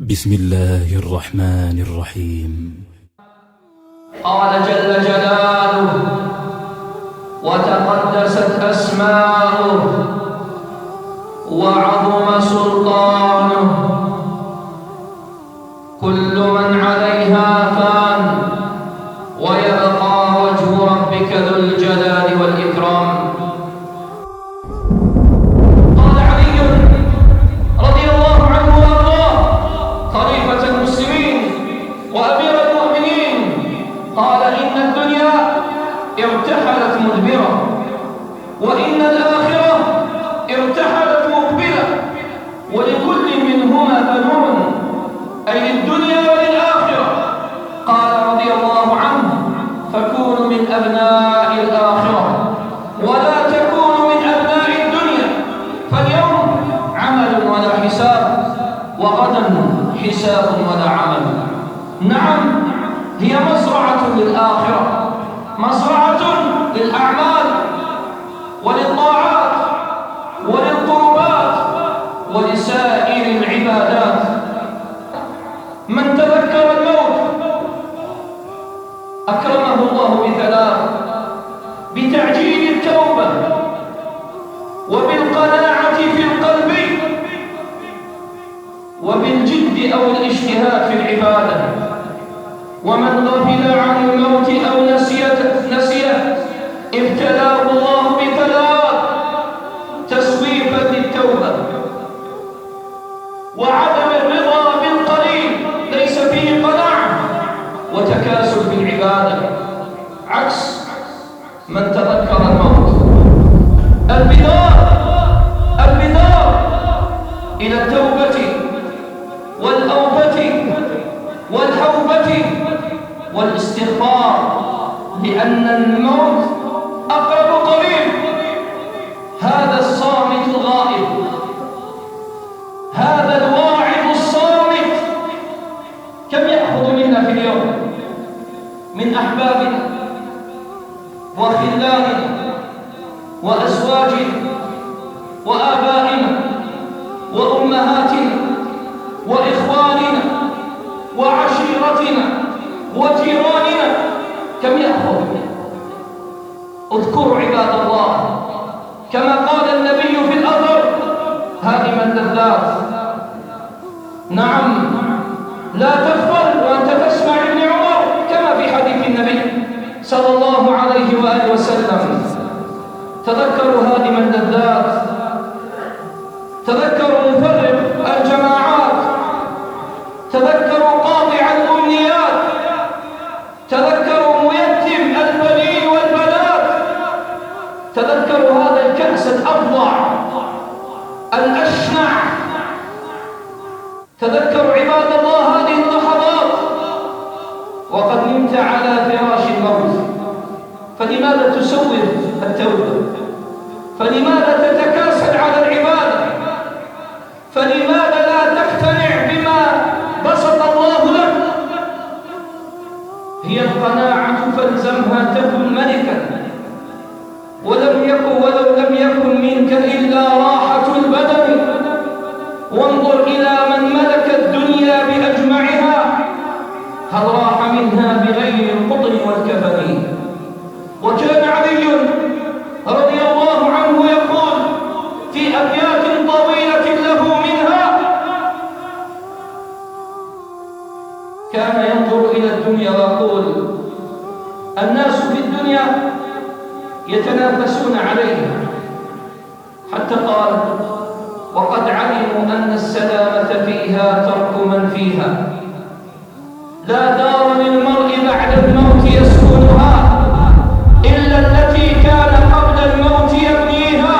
بسم الله الرحمن الرحيم. قال جل جلاله وتقدست أسماؤه وعظم سلطانه كل من عليها فان ويبقى وجه ربك ذو الجلال والإكرام. قال علي رضي الله عنه وارضاه خليفة المسلمين وأمير المؤمنين قال إن الدنيا ارتحلت مدبرة وإن الآخرة ارتحلت مقبلة ولكل منهما بنون أي للدنيا وللآخرة. قال رضي الله عنه فكونوا من أبناء الآخرة ولا تكونوا من أبناء الدنيا، فاليوم عمل ولا حساب وغدا حساب ولا عمل. نعم، هي مزرعة للآخرة، مزرعة للأعمال وللطاعات وللقربات ولسائر العبادات. من تذكر الموت أكرمه الله بثلاث: بتعجيل التوبة وبالقناعة في القلب وبالجد أو الاجتهاد في العبادة. ومن غفل عن الموت أو نسيه ابتلاه الله بثلاث: تسويفا للتوبة وعدم الرضا بالقليل ليس فيه قناعة وتكاسل في العبادة، عكس من تذكر الموت. البدار إلى التوبة والأوبة والحوبة والاستغفار، لأن الموت أقرب قريب. هذا الصامت الغائب، هذا الواعظ الصامت، كم يأخذ منا في اليوم من أحبابنا وخلاننا وأزواجنا وآبائنا وأمهاتنا وإخواننا وعشيرتنا وجيراننا، كم يأخذ؟ اذكروا عباد الله كما قال النبي في الأثر: هادم اللذات. نعم، لا تغفل وأنت تسمع ابن عمر كما في حديث النبي صلى الله عليه وآله وسلم: تذكروا هادم اللذات، تذكروا مفرق الجماعات، تذكروا قاطع الأمنيات، تذكروا ميتم البنين والبنات، تذكروا هذا الكأس الأفظع الأشنع. تذكروا عباد الله هذه اللحظات وقد نمت على فراش الموت. فلماذا تسوف التوبة؟ فلماذا تتكاسل على العبادة؟ فلماذا لا تقتنع بما بسط الله لك؟ هي القناعة فالزمها تكن ملكا، ولو لم يكن منك إلا راحة البدن. وانظر إلى من ملك الدنيا بأجمعها، هل راح منها بغير القطن والكفن؟ وكان علي رضي الله عنه يقول في أبيات طويلة له منها: كان ينظر إلى الدنيا ويقول: الناس في الدنيا يتنافسون عليها، حتى قال: وقد علموا أن السلامة فيها ترك من فيها. لا دار للمرء بعد الموت يسكنها إلا التي كان قبل الموت يبنيها،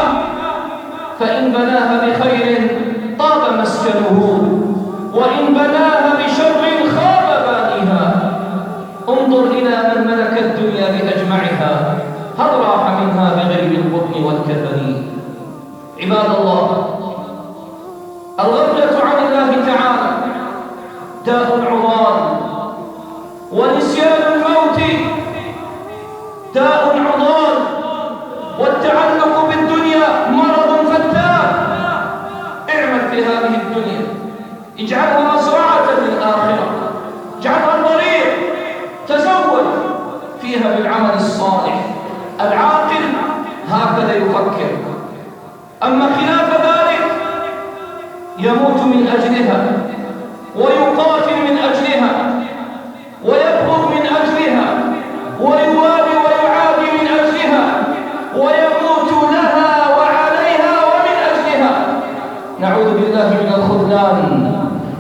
فإن بناها بخير طاب مسكنه وإن بناها بشر خاب بانيها. انظر إلى من ملك الدنيا بأجمعها، هل راح منها بغير القطن والكفن؟ عباد الله، الغفلة عن الله تعالى داء عضال، ونسيان الموت داء عضال، والتعلق بالدنيا مرض فتان. اعمل في هذه الدنيا، اجعلها مزرعة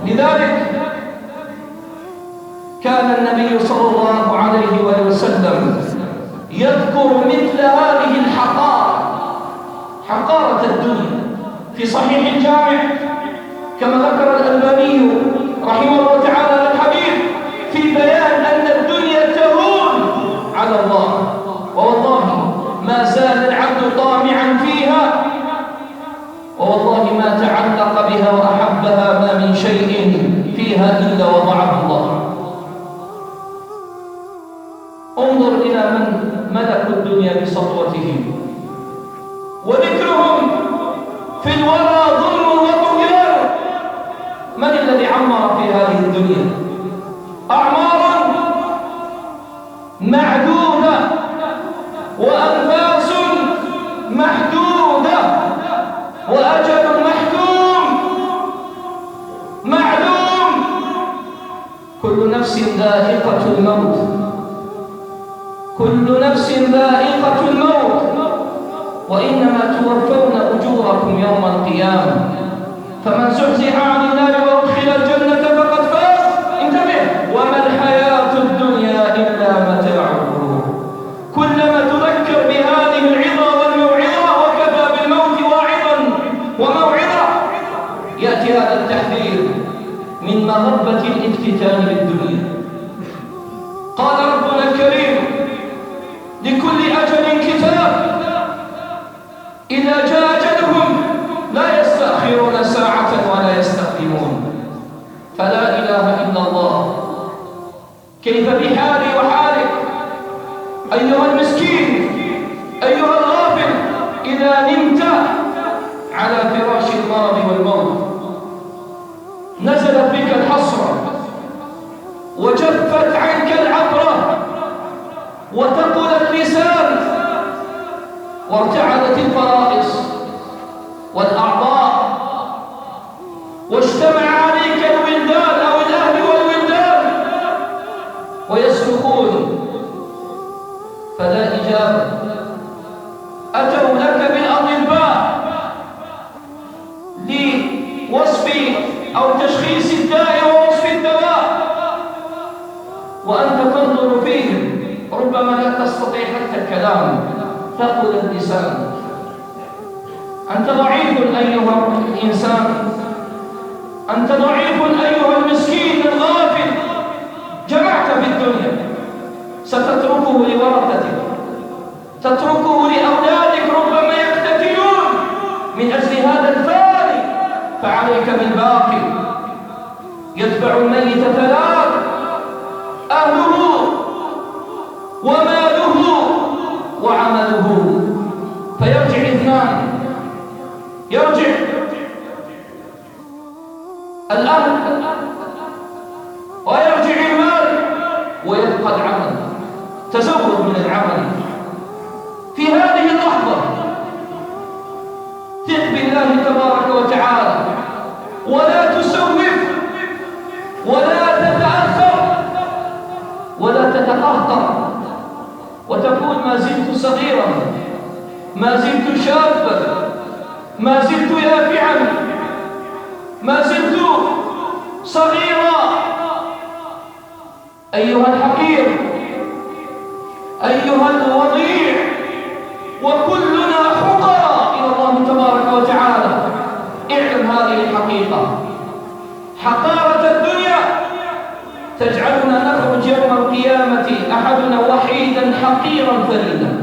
لذلك كان النبي صلى الله عليه وسلم يذكر مثل هذه حقارة الدنيا في صحيح الجامع، كما ذكر الألباني رحمه الله تعالى الحبيب في بيان أن الدنيا تهون على الله، ووالله ما زال العبد طامعا فيها، ووالله ما تعلق بها وأحبها ما من شيء فيها إلا وضعه الله. انظر إلى من ملكوا الدنيا بسطوتهم، وذكرهم في الورى ظلم وطغيان. من الذي عمر في هذه الدنيا؟ أعمار معدودة وأنفاس محدودة وأجل محكوم معلوم. كل نفس ذائقة الموت، كل نفس ذائقة الموت، وإنما توفون أجوركم يوم القيامة. فمن زحزح عن النار وأدخل الجنة فقد فاز. انتبه، وما الحياة الدنيا إلا متاع الغرور. كلما تذكر بهذه العظة والموعظة، وكفى بالموت واعظا وموعظة، يأتي هذا التحذير من مغبة الافتتان بالدنيا. قال ربنا الكريم: لكل أجل كتاب، إذا جاء أجلهم لا يستأخرون ساعة ولا يستقدمون. فلا إله إلا الله. كيف بحالي وحالك أيها المسكين، أيها الغافل، إذا نمت على فراش المرض والموت، نزلت بك الحسرة وجفت عنك العبرة وتقل اللسان وارتعدت الفرائص والأعضاء، واجتمع عليك الولدان أو الأهل والولدان ويصرخون، فلا إجابة. أتوا لك بالأطباء لوصف أو تشخيص الداء ووصف الدواء، وأنت تنظر فيهم، ربما لا تستطيع حتى الكلام، ثقل اللسان. أنت ضعيف أيها الإنسان، أنت ضعيف أيها المسكين الغافل. جمعت في الدنيا، ستتركه لورثتك، تتركه لأولادك، ربما يقتتلون من أجل هذا الفاني، فعليك بالباقي. يتبع الميت ثلاث: أهله وماله وعمله. فيرجع اثنان، يرجع الأهل ويرجع المال ويبقى العمل. تزود من العمل في هذه اللحظة. ثق بالله تبارك وتعالى، ولا تسوف ولا تتأثر ولا تتقهقر وتقول ما زلت صغيرا، ما زلت شابا، ما زلت يافعا، ما زلت صغيرا. أيها الحقير، أيها الوضيع، وكلنا حقراء إلى الله تبارك وتعالى. اعلم هذه الحقيقة: حقارة الدنيا تجعلنا نخرج يوم القيامة أحدنا وحيدا حقيرا فريدا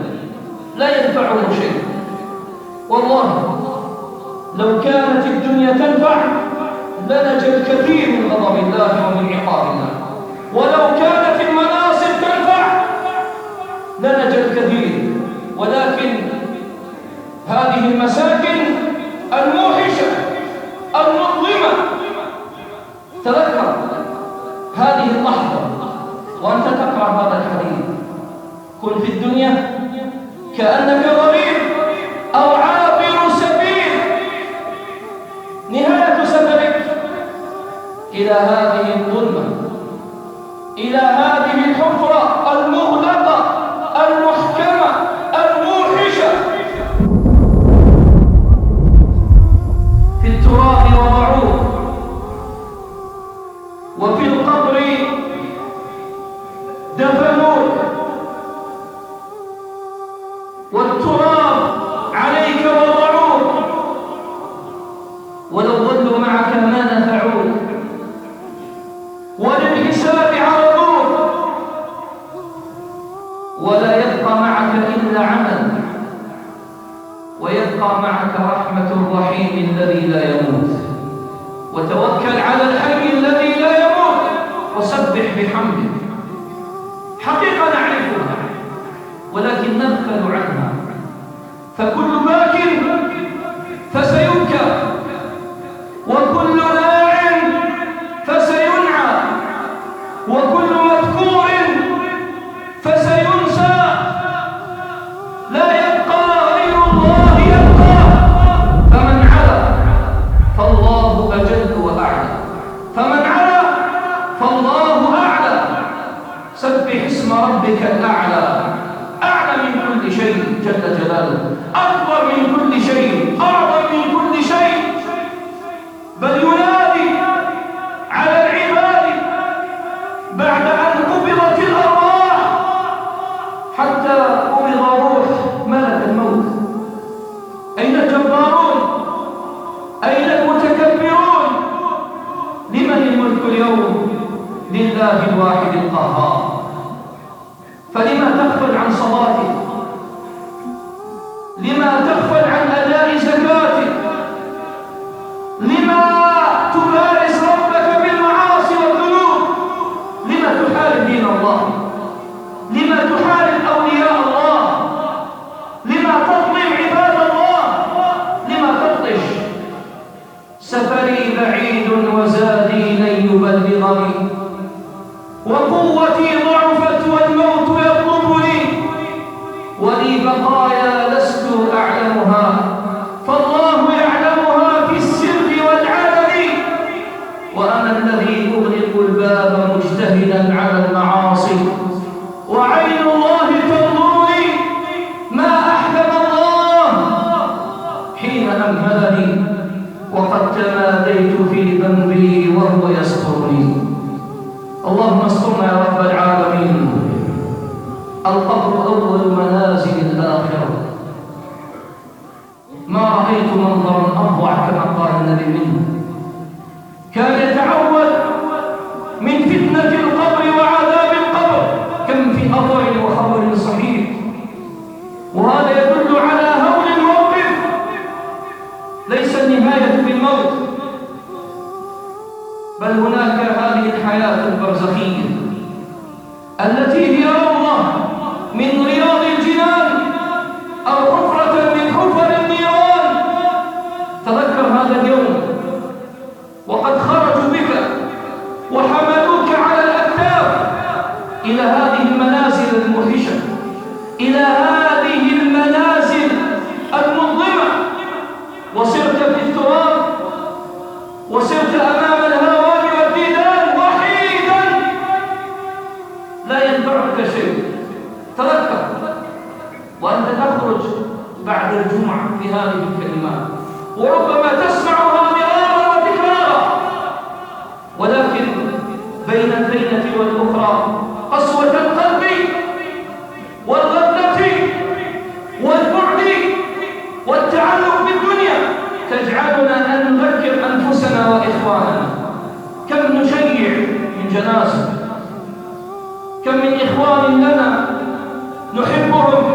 لا ينفعه شيء. والله لو كانت الدنيا تنفع لنجا الكثير من غضب الله ومن عقاب الله، ولو كانت المناصب تنفع لنجا الكثير. ولكن هذه المساكن الموحشة المظلمة، تذكر هذه اللحظة وأنت تقرأ هذا الحديث: كن في الدنيا كأنك غريب أو عابر سبيل. نهاية سفرك إلى هذه الظلمة، إلى هذه الحفرة المغلقة المحكمة الموحشة. في التراب وضعوه وفي القبر دفنوك والتراب عليك وضعوك، ولو ظلوا معك ما نفعوك، وللحساب عرضوك، ولا يبقى معك إلا عمل، ويبقى معك رحمة الرحيم الذي لا يموت. وتوكل على الحي الذي لا يموت وسبح بحمده. حقيقة نعرفها ولكن نغفل عنها، فكل باك فسيبكى، وكل ناع فسينعى، وكل مذكور فسينسى، لا يبقى غير الله يبقى. فمن علا فالله أجل وأعلى، فمن علا فالله أعلى. سبح اسم ربك الأعلى، أعلى من كل شيء جل جلاله، أكبر من كل شيء، أعظم من كل شيء، بل ينادي على العباد بعد أن قبضت الأرواح حتى قبض روح ملك الموت. أين الجبارون؟ أين المتكبرون؟ لمن الملك اليوم؟ لله الواحد القهار. فلما تغفل عن صلاتك؟ لما تغفل عن أداء زكاتك؟ لما تبارز ربك بالمعاصي والذنوب؟ لما تحارب دين الله؟ لما تحارب أولياء الله؟ لما تظلم عباد الله؟ لما تبطش؟ سفري بعيد وزادي لن يبلغني، وقوتي ضعفت والموت يطلبني، ولي بقايا لست أعلمها، فالله يعلمها في السر والعلن، وأنا الذي أغلق الباب مجتهدا على المعاصي، وعين الله تنظرني. ما أحكم الله حين أمهلني، وقد تماديت في ذنبي وهو يسترني. اللهم استرنا يا رب العالمين. القبر أول منازل الآخرة. ما رأيت منظرا أفظع كما قال النبي منه. كان يتعوذ من فتنة القبر وعذاب القبر، كم في أثر وخبر صحيح، وهذا يدل على هول الموقف. ليس النهاية بالموت، بل هناك هذه الحياة البرزخية التي هي روضة من رياض الجنان أو حفرة من حفر النيران. تذكر هذا اليوم وقد خرجوا بك وحملوك على الأكتاف إلى هذه المنازل الموحشة، إلى هذه المنازل المظلمة، وصرت في التراب، وصرت أمام الهوان والديدان وحيدا لا ينفعك شيء. تذكر وأنت تخرج بعد الجمعة في هذه الكلمات، وربما تسمعها مرارا وتكرارا، ولكن بين الليلة والأخرى قسوة القلب والغفلة والبعد والتعلق بالدنيا تجعلنا أن نذكر أنفسنا وإخواننا. كم نشيع من جنازة، كم من إخوان لنا نحبهم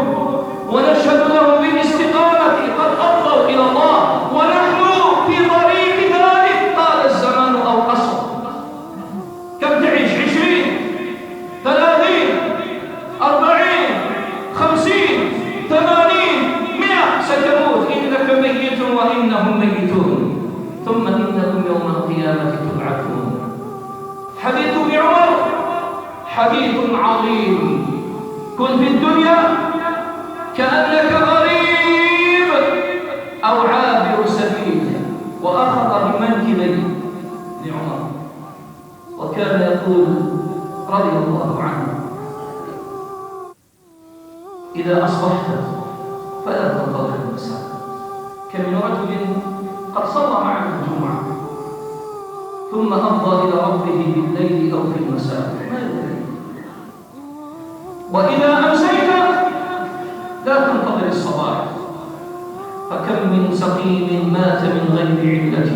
ونشهد لهم بالاستقامة قد أفضوا إلى الله، ونحن في طريق ذلك طال الزمان أو قصر. كم تعيش 20 30 40 50 80 100 ستموت، إنك ميت وإنهم ميتون، ثم إنكم يوم القيامة تبعثون. حديث ابن عمر حديث عظيم. كن في الدنيا كأنك غريب أو عابر سبيل. وأخذ بمنكبيه لعمر، وكان يقول رضي الله عنه: إذا أصبحت فلا تنتظر المساء. كم من رجل قد صلى معك الجمعة ثم أفضى إلى ربه بالليل أو في المساء، ما يدري. وإذا أمسيت لا تنتظر الصباح، فكم من سقيم مات من غير علة،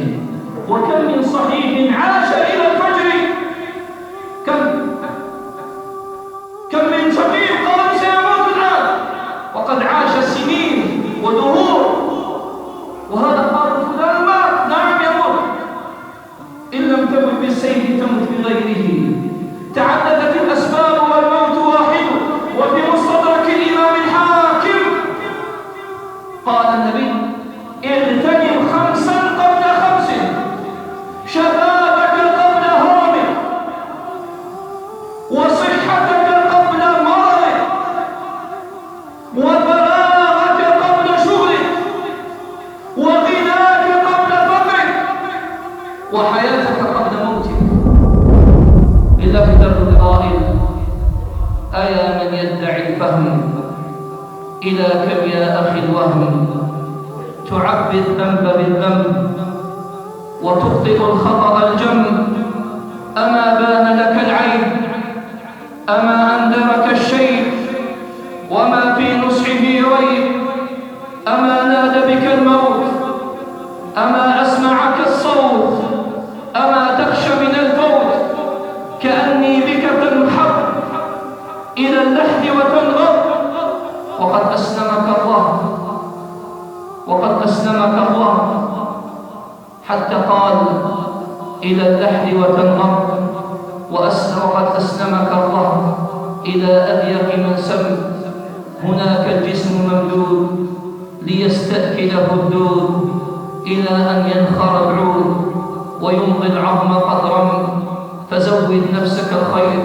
وكم من صحيح عاش إلى الفجر. كم من سقيم قال سيموت الآن وقد عاش سنين ودهور، وهذا قال فلان مات، نعم يموت، إن لم تمت بالسيف تمت بغيره. تعددت الأسباب والموت واحد. وفي مستدرك الإمام الحاكم قال النبي: اغتنم 5 قبل 5، شبابك قبل هرمك، وصحتك قبل مرضك، وفراغك قبل شغلك، وغناك قبل فقرك، وحياتك قبل موتك. إلا في درب القائل: أيا من يدعي الفهم، إلى كم يا أخي الوهم تعبي الذنب بالذنب وتخطئ الخطأ الجم. أما بان لك العيب، أما أنذرك الشيب، وما في نصحه ريب، أما نادى بك الموت، أما أسمعك الصوت، أما تخشى من الفوت، كأني بك تنحط إلى اللحد وتنغط، وقد أسلمك الله، وقد أسلمك الله، حتى قال إلى اللحد وتنغط، وقد أسلمك الله إلى أضيق من سم. هناك الجسم ممدود ليستأكله الدود، إلى أن ينخر العود ويمضي العظم قدرا. فزود نفسك الخير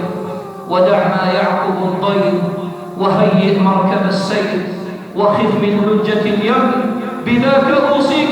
ودع ما يعقب الضير، وهيئ مركب السير، وخف من لجة اليم، بذاك أوصيك